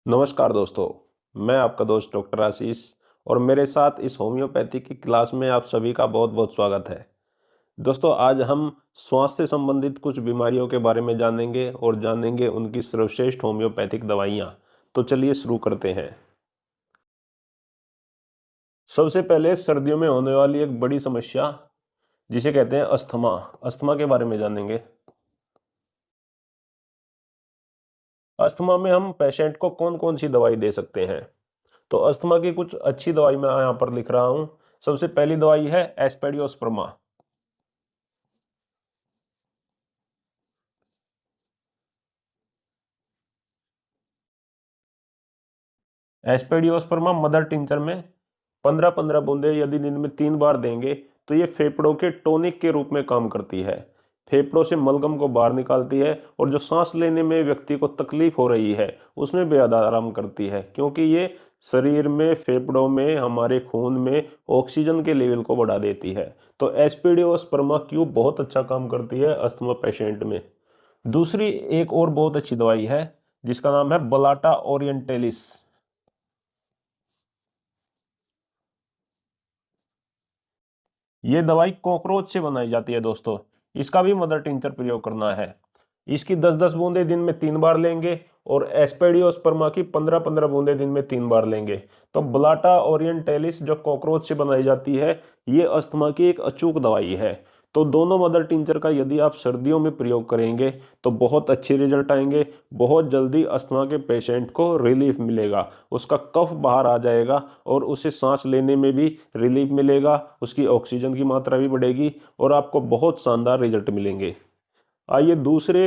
नमस्कार दोस्तों, मैं आपका दोस्त डॉक्टर आशीष और मेरे साथ इस होम्योपैथी की क्लास में आप सभी का बहुत बहुत स्वागत है। दोस्तों, आज हम श्वास से संबंधित कुछ बीमारियों के बारे में जानेंगे और जानेंगे उनकी सर्वश्रेष्ठ होम्योपैथिक दवाइयाँ। तो चलिए शुरू करते हैं। सबसे पहले सर्दियों में होने वाली एक बड़ी समस्या जिसे कहते हैं अस्थमा। अस्थमा के बारे में जानेंगे। अस्थमा में हम पेशेंट को कौन कौन सी दवाई दे सकते हैं? तो अस्थमा की कुछ अच्छी दवाई मैं यहाँ पर लिख रहा हूँ। सबसे पहली दवाई है एस्पेडियोस्पर्मा। एस्पेडियोस्पर्मा मदर टिंचर में 15-15 बूंदे यदि दिन में 3 बार देंगे तो ये फेफड़ों के टॉनिक के रूप में काम करती है। फेफड़ों से मलगम को बाहर निकालती है और जो सांस लेने में व्यक्ति को तकलीफ हो रही है उसमें बेहद आराम करती है, क्योंकि ये शरीर में फेफड़ों में हमारे खून में ऑक्सीजन के लेवल को बढ़ा देती है। तो एस्पेडियोस्पर्मा क्यूब बहुत अच्छा काम करती है अस्थमा पेशेंट में। दूसरी एक और बहुत अच्छी दवाई है जिसका नाम है बलाटा ओरिएंटेलिस। ये दवाई कॉकरोच से बनाई जाती है दोस्तों। इसका भी मदर टिंचर प्रयोग करना है। इसकी 10-10 बूंदे दिन में 3 बार लेंगे और एस्पेडियोस्पर्मा की 15-15 बूंदे दिन में 3 बार लेंगे। तो ब्लाटा ओरिएंटेलिस जो कॉकरोच से बनाई जाती है, ये अस्थमा की एक अचूक दवाई है। तो दोनों मदर टिंचर का यदि आप सर्दियों में प्रयोग करेंगे तो बहुत अच्छे रिजल्ट आएंगे। बहुत जल्दी अस्थमा के पेशेंट को रिलीफ मिलेगा, उसका कफ बाहर आ जाएगा और उसे सांस लेने में भी रिलीफ मिलेगा, उसकी ऑक्सीजन की मात्रा भी बढ़ेगी और आपको बहुत शानदार रिजल्ट मिलेंगे। आइए दूसरे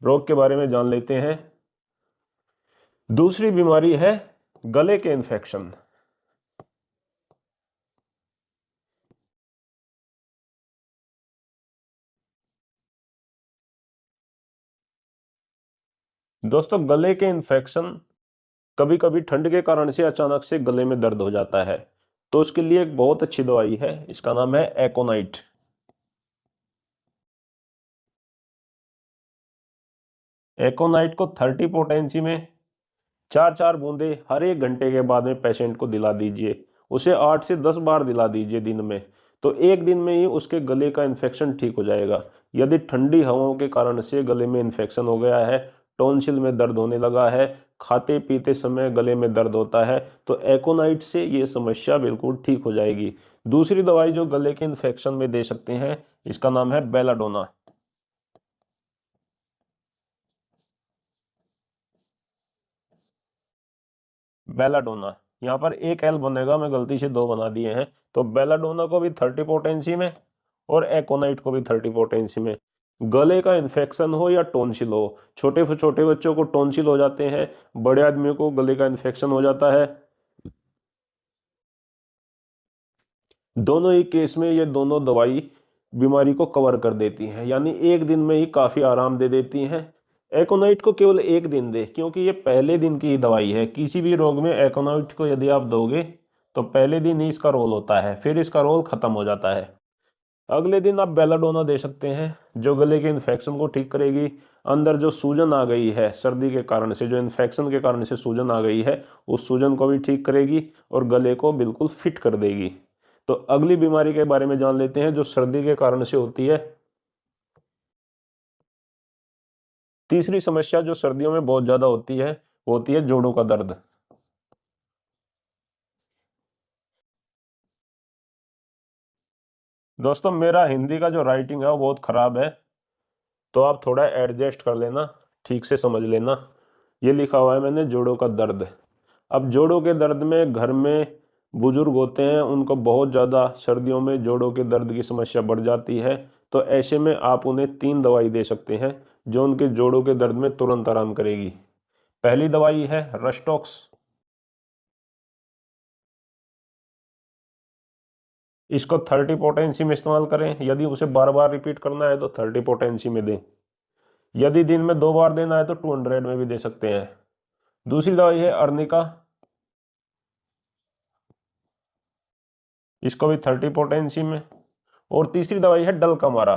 रोग के बारे में जान लेते हैं। दूसरी बीमारी है गले के इन्फेक्शन। दोस्तों, गले के इन्फेक्शन कभी कभी ठंड के कारण से अचानक से गले में दर्द हो जाता है। तो उसके लिए एक बहुत अच्छी दवाई है, इसका नाम है एकोनाइट। एकोनाइट को 30 पोटेंसी में 4-4 बूंदे हर 1 घंटे के बाद में पेशेंट को दिला दीजिए। उसे 8 से 10 बार दिला दीजिए दिन में। तो एक दिन में ही उसके गले का इन्फेक्शन ठीक हो जाएगा। यदि ठंडी हवाओं के कारण से गले में इन्फेक्शन हो गया है, टॉन्सिल में दर्द होने लगा है, खाते पीते समय गले में दर्द होता है, तो एकोनाइट से ये समस्या बिल्कुल ठीक हो जाएगी। दूसरी दवाई जो गले के इन्फेक्शन में दे सकते हैं, इसका नाम है बेलाडोना। बेलाडोना, यहाँ पर एक एल बनेगा, मैं गलती से दो बना दिए हैं। तो बेलाडोना को भी 30 पोटेंसी में और एकोनाइट को भी 30 पोटेंसी में। गले का इन्फेक्शन हो या टॉन्सिल हो, छोटे छोटे बच्चों को टॉन्सिल हो जाते हैं, बड़े आदमियों को गले का इन्फेक्शन हो जाता है। दोनों ही केस में ये दोनों दवाई बीमारी को कवर कर देती हैं, यानी एक दिन में ही काफ़ी आराम दे देती हैं। एकोनाइट को केवल एक दिन दे, क्योंकि ये पहले दिन की ही दवाई है। किसी भी रोग में एकोनाइट को यदि आप दोगे तो पहले दिन ही इसका रोल होता है, फिर इसका रोल खत्म हो जाता है। अगले दिन आप बेलाडोना दे सकते हैं, जो गले के इन्फेक्शन को ठीक करेगी। अंदर जो सूजन आ गई है सर्दी के कारण से, जो इन्फेक्शन के कारण से सूजन आ गई है, उस सूजन को भी ठीक करेगी और गले को बिल्कुल फिट कर देगी। तो अगली बीमारी के बारे में जान लेते हैं जो सर्दी के कारण से होती है। तीसरी समस्या जो सर्दियों में बहुत ज़्यादा होती है, वो होती है जोड़ों का दर्द। दोस्तों, मेरा हिंदी का जो राइटिंग है वो बहुत ख़राब है, तो आप थोड़ा एडजस्ट कर लेना, ठीक से समझ लेना। ये लिखा हुआ है मैंने जोड़ों का दर्द। अब जोड़ों के दर्द में घर में बुजुर्ग होते हैं, उनको बहुत ज़्यादा सर्दियों में जोड़ों के दर्द की समस्या बढ़ जाती है। तो ऐसे में आप उन्हें 3 दवाई दे सकते हैं जो उनके जोड़ों के दर्द में तुरंत आराम करेगी। पहली दवाई है रस्टॉक्स। इसको 30 पोटेंसी में इस्तेमाल करें। यदि उसे बार बार रिपीट करना है तो 30 पोटेंसी में दें। यदि दिन में 2 बार देना है तो 200 में भी दे सकते हैं। दूसरी दवाई है अर्निका। इसको भी 30 पोटेंसी में। और तीसरी दवाई है डलकमारा।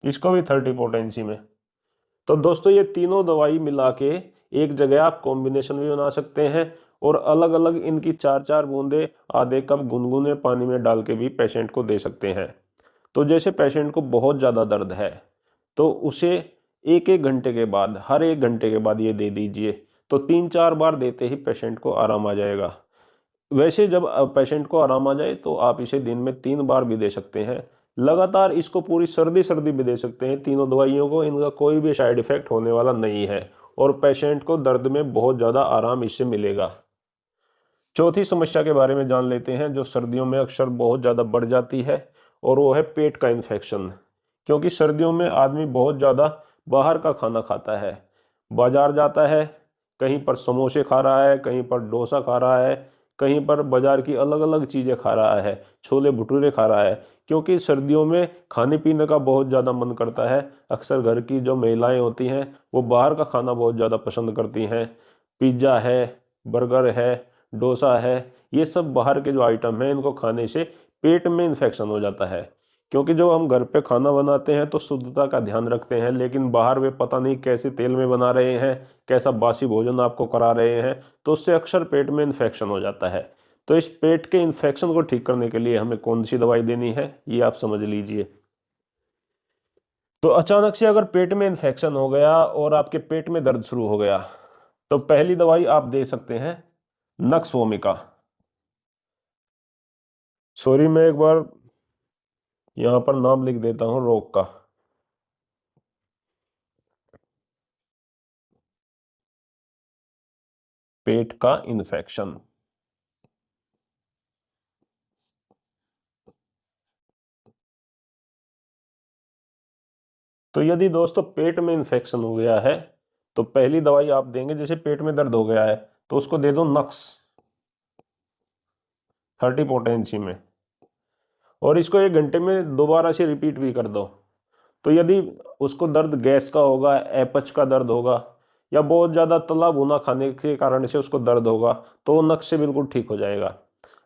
इसको भी 30 पोटेंसी में। तो दोस्तों ये तीनों दवाई मिला के एक जगह आप कॉम्बिनेशन भी बना सकते हैं और अलग अलग इनकी 4-4 बूंदे आधे कप गुनगुने पानी में डाल के भी पेशेंट को दे सकते हैं। तो जैसे पेशेंट को बहुत ज़्यादा दर्द है तो उसे एक एक घंटे के बाद, हर एक घंटे के बाद ये दे दीजिए। तो 3-4 बार देते ही पेशेंट को आराम आ जाएगा। वैसे जब पेशेंट को आराम आ जाए तो आप इसे दिन में 3 बार भी दे सकते हैं। लगातार इसको पूरी सर्दी भी दे सकते हैं। तीनों दवाइयों को, इनका कोई भी साइड इफेक्ट होने वाला नहीं है और पेशेंट को दर्द में बहुत ज़्यादा आराम इससे मिलेगा। चौथी समस्या के बारे में जान लेते हैं जो सर्दियों में अक्सर बहुत ज़्यादा बढ़ जाती है, और वो है पेट का इन्फेक्शन। क्योंकि सर्दियों में आदमी बहुत ज़्यादा बाहर का खाना खाता है, बाजार जाता है, कहीं पर समोसे खा रहा है, कहीं पर डोसा खा रहा है, कहीं पर बाजार की अलग अलग चीज़ें खा रहा है, छोले भटूरे खा रहा है। क्योंकि सर्दियों में खाने पीने का बहुत ज़्यादा मन करता है। अक्सर घर की जो महिलाएं होती हैं वो बाहर का खाना बहुत ज़्यादा पसंद करती हैं। पिज़्ज़ा है, बर्गर है, डोसा है, ये सब बाहर के जो आइटम हैं इनको खाने से पेट में इन्फेक्शन हो जाता है। क्योंकि जो हम घर पे खाना बनाते हैं तो शुद्धता का ध्यान रखते हैं, लेकिन बाहर वे पता नहीं कैसे तेल में बना रहे हैं, कैसा बासी भोजन आपको करा रहे हैं, तो उससे अक्सर पेट में इन्फेक्शन हो जाता है। तो इस पेट के इन्फेक्शन को ठीक करने के लिए हमें कौन सी दवाई देनी है ये आप समझ लीजिए। तो अचानक से अगर पेट में इन्फेक्शन हो गया और आपके पेट में दर्द शुरू हो गया तो पहली दवाई आप दे सकते हैं नक्स वोमिका। सॉरी, मैं एक बार यहाँ पर नाम लिख देता हूँ रोग का। पेट का इन्फेक्शन। तो यदि दोस्तों पेट में इन्फेक्शन हो गया है तो पहली दवाई आप देंगे, जैसे पेट में दर्द हो गया है तो उसको दे दो नक्स 30 पोटेंसी में, और इसको 1 घंटे में दोबारा से रिपीट भी कर दो। तो यदि उसको दर्द गैस का होगा, एपच का दर्द होगा, या बहुत ज़्यादा तला भुना खाने के कारण से उसको दर्द होगा, तो वो नक्स से बिल्कुल ठीक हो जाएगा।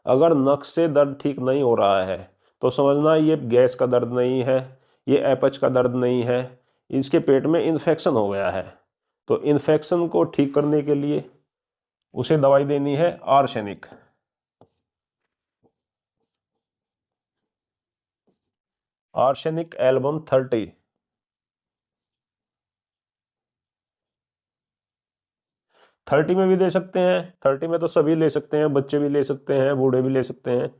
अगर नक्स से दर्द ठीक नहीं हो रहा है तो समझना ये गैस का दर्द नहीं है, ये एपच का दर्द नहीं है, इसके पेट में इन्फेक्शन हो गया है। तो इन्फेक्शन को ठीक करने के लिए उसे दवाई देनी है आर्सेनिक। Arsenic album 30। 30 में भी दे सकते हैं। 30 में तो सभी ले सकते हैं, बच्चे भी ले सकते हैं, बूढ़े भी ले सकते हैं,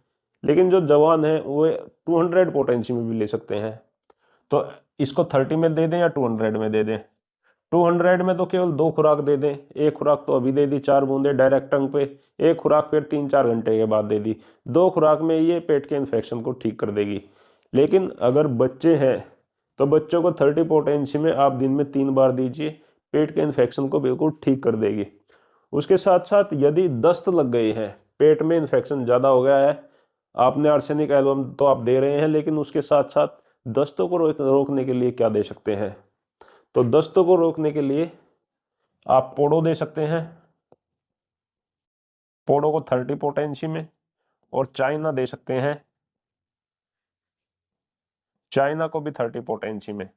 लेकिन जो जवान हैं वो 200 पोटेंसी में भी ले सकते हैं। तो इसको 30 में दे दें या 200 में दे दें? 200 में तो केवल 2 खुराक दे दें। एक खुराक तो अभी दे दी 4 बूंदे डायरेक्ट टंग पे, एक खुराक फिर 3-4 घंटे के बाद दे दी। 2 खुराक में ये पेट के इन्फेक्शन को ठीक कर देगी। लेकिन अगर बच्चे हैं तो बच्चों को 30 पोटेंसी में आप दिन में 3 बार दीजिए, पेट के इन्फेक्शन को बिल्कुल ठीक कर देगी। उसके साथ साथ यदि दस्त लग गई है, पेट में इन्फेक्शन ज़्यादा हो गया है, आपने आर्सेनिक एल्बम तो आप दे रहे हैं, लेकिन उसके साथ साथ दस्तों को रोकने के लिए क्या दे सकते हैं? तो दस्तों को रोकने के लिए आप पोड़ो दे सकते हैं, पोड़ो को 30 पोटेंसी में, और चाइना दे सकते हैं, चाइना को भी 30 पोटेंसी में।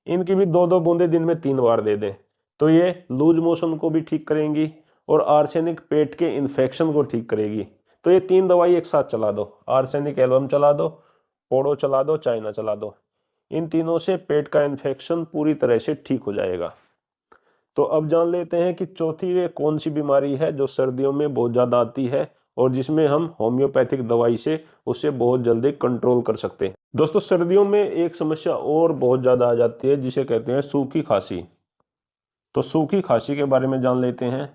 इनकी भी 2-2 बूंदे दिन में 3 बार दे दें तो ये लूज मोशन को भी ठीक करेंगी और आर्सेनिक पेट के इन्फेक्शन को ठीक करेगी। तो ये 3 दवाई एक साथ चला दो, आर्सेनिक एल्बम चला दो, पोड़ो चला दो, चाइना चला दो। इन तीनों से पेट का इन्फेक्शन पूरी तरह से ठीक हो जाएगा। तो अब जान लेते हैं कि चौथी वे कौन सी बीमारी है जो सर्दियों में बहुत ज़्यादा आती है और जिसमें हम होम्योपैथिक दवाई से उससे बहुत जल्दी कंट्रोल कर सकते हैं। दोस्तों सर्दियों में एक समस्या और बहुत ज़्यादा आ जाती है जिसे कहते हैं सूखी खांसी। तो सूखी खांसी के बारे में जान लेते हैं।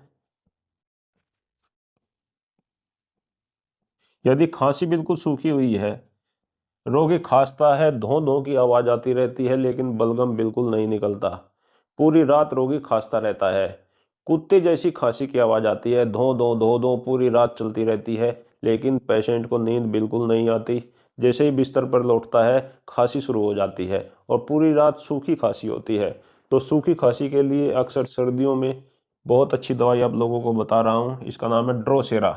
यदि खांसी बिल्कुल सूखी हुई है, रोगी खांसता है, धो धो की आवाज़ आती रहती है लेकिन बलगम बिल्कुल नहीं निकलता, पूरी रात रोगी खांसता रहता है, कुत्ते जैसी खांसी की आवाज़ आती है, धो धो धो धो पूरी रात चलती रहती है, लेकिन पेशेंट को नींद बिल्कुल नहीं आती। जैसे ही बिस्तर पर लौटता है खांसी शुरू हो जाती है और पूरी रात सूखी खांसी होती है। तो सूखी खांसी के लिए अक्सर सर्दियों में बहुत अच्छी दवाई आप लोगों को बता रहा हूँ, इसका नाम है ड्रोसेरा।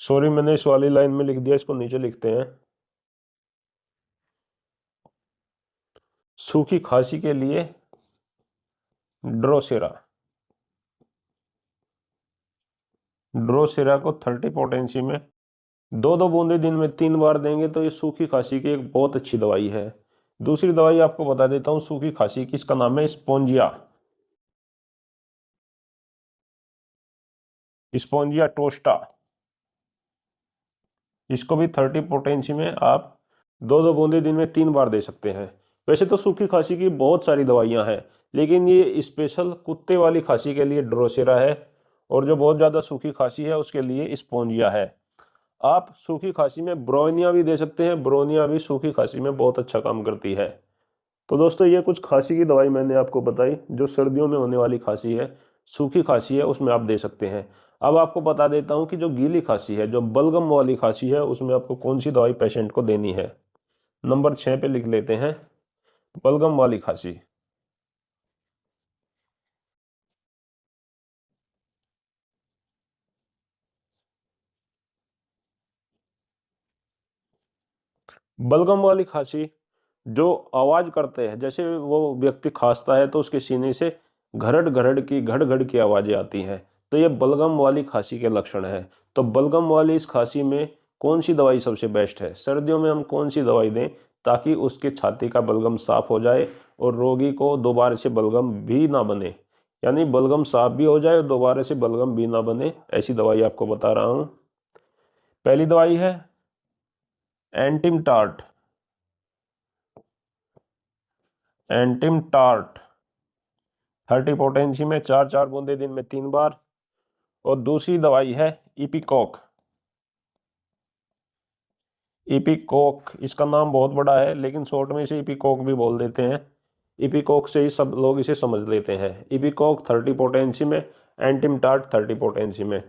सॉरी, मैंने इस वाली लाइन में लिख दिया, इसको नीचे लिखते हैं। सूखी खांसी के लिए ड्रोसेरा, ड्रोसेरा को 30 पोटेंसी में 2-2 बूंदे दिन में 3 बार देंगे तो ये सूखी खांसी की एक बहुत अच्छी दवाई है। दूसरी दवाई आपको बता देता हूँ सूखी खांसी की, इसका नाम है स्पोंजिया, स्पोंजिया टोस्टा। इसको भी 30 पोटेंसी में आप 2-2 बूंदे दिन में 3 बार दे सकते हैं। वैसे तो सूखी खांसी की बहुत सारी दवाइयाँ हैं, लेकिन ये स्पेशल कुत्ते वाली खांसी के लिए ड्रोसेरा है, और जो बहुत ज़्यादा सूखी खांसी है उसके लिए स्पोंजिया है। आप सूखी खांसी में ब्रोनिया भी दे सकते हैं, ब्रोनिया भी सूखी खांसी में बहुत अच्छा काम करती है। तो दोस्तों ये कुछ खांसी की दवाई मैंने आपको बताई, जो सर्दियों में होने वाली खांसी है, सूखी खांसी है, उसमें आप दे सकते हैं। अब आपको बता देता हूँ कि जो गीली खांसी है, जो बलगम वाली खांसी है, उसमें आपको कौन सी दवाई पेशेंट को देनी है। नंबर 6 पे लिख लेते हैं, बलगम वाली खांसी। बलगम वाली खांसी जो आवाज करते हैं, जैसे वो व्यक्ति खांसता है तो उसके सीने से घरड़ घरड़ की घड़ घड़ की आवाजें आती हैं, तो ये बलगम वाली खांसी के लक्षण है। तो बलगम वाली इस खांसी में कौन सी दवाई सबसे बेस्ट है, सर्दियों में हम कौन सी दवाई दें ताकि उसके छाती का बलगम साफ हो जाए और रोगी को दोबारा से बलगम भी ना बने, यानी बलगम साफ भी हो जाए और दोबारा से बलगम भी ना बने, ऐसी दवाई आपको बता रहा हूँ। पहली दवाई है Antim tart, Antim tart 30 potency में 4-4 बूंदे दिन में 3 बार। और दूसरी दवाई है इपिकॉक, इपिकॉक इसका नाम बहुत बड़ा है लेकिन शॉर्ट में इसे इपिकॉक भी बोल देते हैं, इपिकॉक से ही सब लोग इसे समझ लेते हैं। इपिकॉक 30 पोटेंसी में, एंटिम टार्ट 30 पोटेंसी में,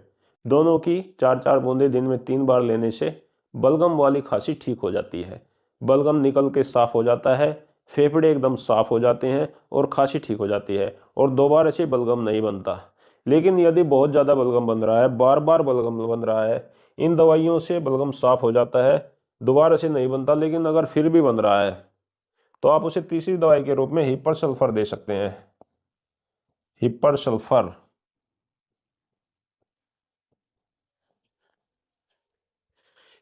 दोनों की 4-4 बूंदे दिन में 3 बार लेने से बलगम वाली खांसी ठीक हो जाती है, बलगम निकल के साफ हो जाता है, फेफड़े एकदम साफ हो जाते हैं और खांसी ठीक हो जाती है और दोबारा से बलगम नहीं बनता। लेकिन यदि बहुत ज़्यादा बलगम बन रहा है, बार बार बलगम बन रहा है, इन दवाइयों से बलगम साफ हो जाता है, दोबारा से नहीं बनता, लेकिन अगर फिर भी बन रहा है तो आप उसे तीसरी दवाई के रूप में हिपर सल्फर दे सकते हैं, हिपर सल्फर।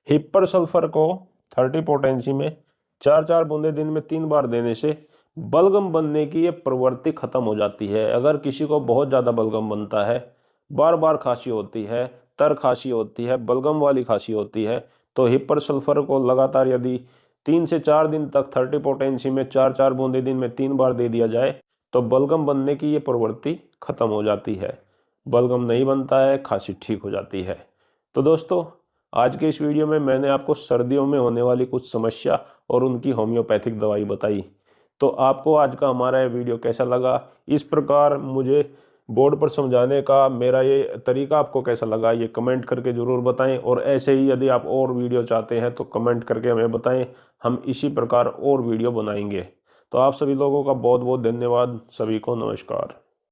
हिपर सल्फर को 30 पोटेंसी में 4-4 बूंदे दिन में 3 बार देने से बलगम बनने की ये प्रवृत्ति खत्म हो जाती है। अगर किसी को बहुत ज़्यादा बलगम बनता है, बार बार खांसी होती है, तर खांसी होती है, बलगम वाली खांसी होती है, तो हिपर सल्फर को लगातार यदि 3 से 4 दिन तक 30 पोटेंसी में 4-4 बूंदे दिन में 3 बार दे दिया जाए तो बलगम बनने की ये प्रवृत्ति खत्म हो जाती है, बलगम नहीं बनता है, खांसी ठीक हो जाती है। तो दोस्तों आज के इस वीडियो में मैंने आपको सर्दियों में होने वाली कुछ समस्या और उनकी होम्योपैथिक दवाई बताई। तो आपको आज का हमारा ये वीडियो कैसा लगा, इस प्रकार मुझे बोर्ड पर समझाने का मेरा ये तरीका आपको कैसा लगा, ये कमेंट करके ज़रूर बताएं। और ऐसे ही यदि आप और वीडियो चाहते हैं तो कमेंट करके हमें बताएं, हम इसी प्रकार और वीडियो बनाएंगे। तो आप सभी लोगों का बहुत बहुत धन्यवाद, सभी को नमस्कार।